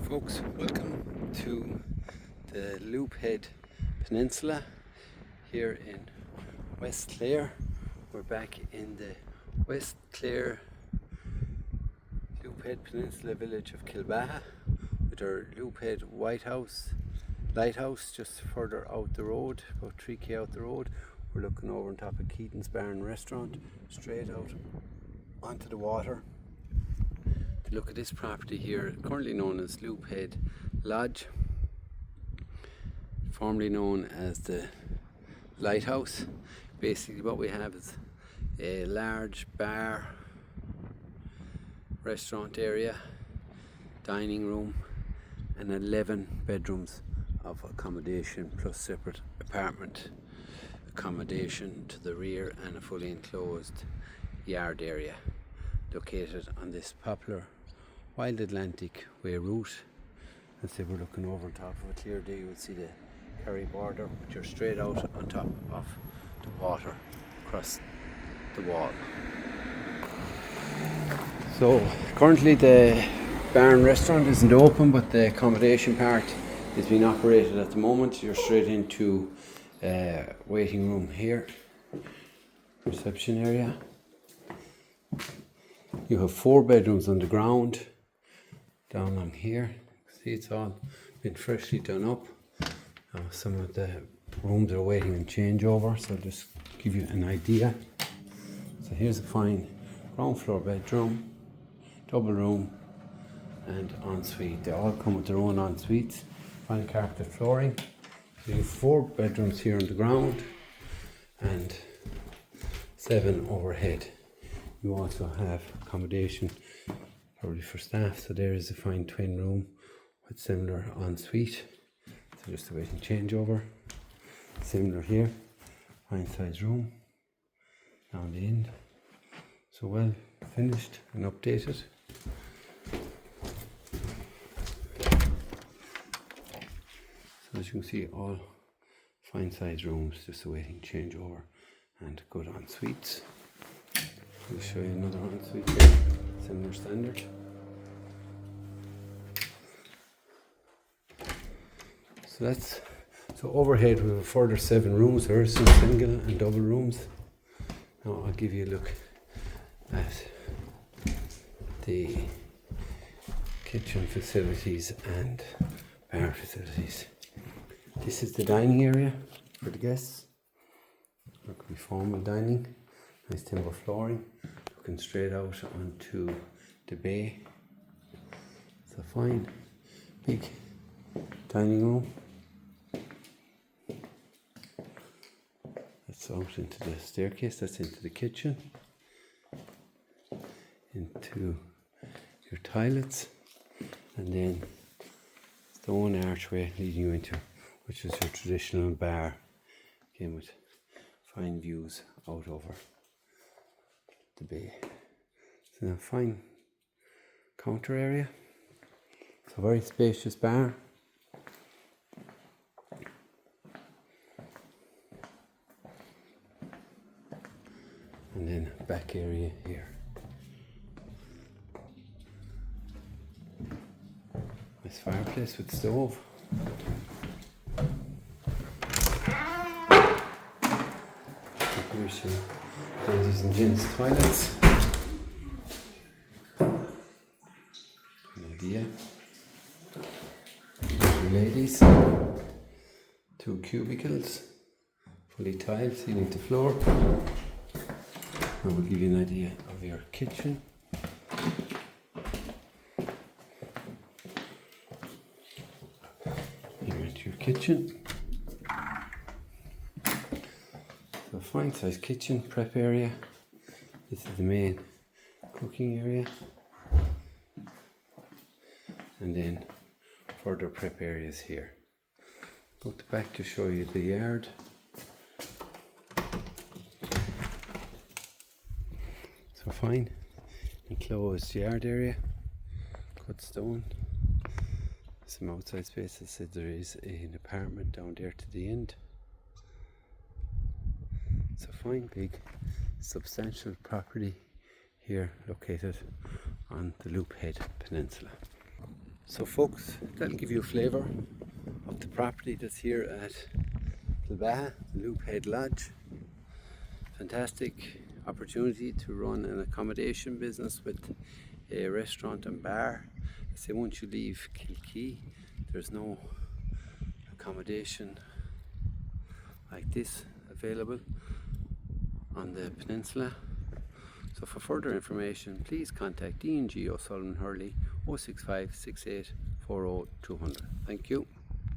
Folks, welcome to the Loophead Peninsula here in West Clare. We're back in the West Clare Loophead Peninsula village of Kilbaha with our Loophead lighthouse just further out the road, about 3k out the road. We're looking over on top of Keaton's Bar and Restaurant, straight out onto the water. To look at this property here, currently known as Loophead Lodge, formerly known as the Lighthouse. Basically what we have is a large bar, restaurant area, dining room and 11 bedrooms of accommodation plus separate apartment accommodation to the rear and a fully enclosed yard area located on this popular Wild Atlantic Way route. As if we're looking over on top of a clear day, you will see the Kerry border, but you're straight out on top of the water across the wall. So currently the bar and restaurant isn't open, but the accommodation part is being operated at the moment. You're straight into waiting room here, reception area. You have 4 bedrooms on the ground down on here. See, it's all been freshly done up. Some of the rooms are waiting on changeover, so I'll just give you an idea. So here's a fine ground floor bedroom, double room and ensuite. They all come with their own ensuites, fine carpet flooring. So you have 4 bedrooms here on the ground and 7 overhead. You also have accommodation probably for staff, so there is a fine twin room with similar ensuite, so just awaiting changeover. Similar here, fine size room down the end, so well finished and updated. So as you can see, all fine size rooms just awaiting changeover and good ensuites. I'll show you another ensuite here, similar standard. So overhead we have a further 7 rooms. There are some single and double rooms. Now I'll give you a look at the kitchen facilities and bar facilities. This is the dining area for the guests. There could be formal dining. Nice timber flooring, looking straight out onto the bay. It's a fine big dining room. That's out into the staircase, that's into the kitchen, into your toilets, and then stone archway leading you into, which is your traditional bar, again with fine views out over the bay. It's a fine counter area. It's a very spacious bar. And then back area here. Nice fireplace with stove. Here's your ladies and gents toilets. An idea. Your ladies. 2 cubicles, fully tiled, ceiling to floor. I will give you an idea of your kitchen. Here into your kitchen. So fine size kitchen, prep area. This is the main cooking area. And then further prep areas here. Go to the back to show you the yard. So fine, enclosed yard area, cut stone, some outside space. I said there is an apartment down there to the end. So fine, big, substantial property here located on the Loophead Peninsula. So folks, that'll give you a flavour of the property that's here at Kilbaha, the Loophead Lodge. Fantastic opportunity to run an accommodation business with a restaurant and bar. I say once you leave Kilkee, there's no accommodation like this available on the peninsula. So for further information, please contact D&G O'Sullivan Hurley 065 68 40 200. Thank you.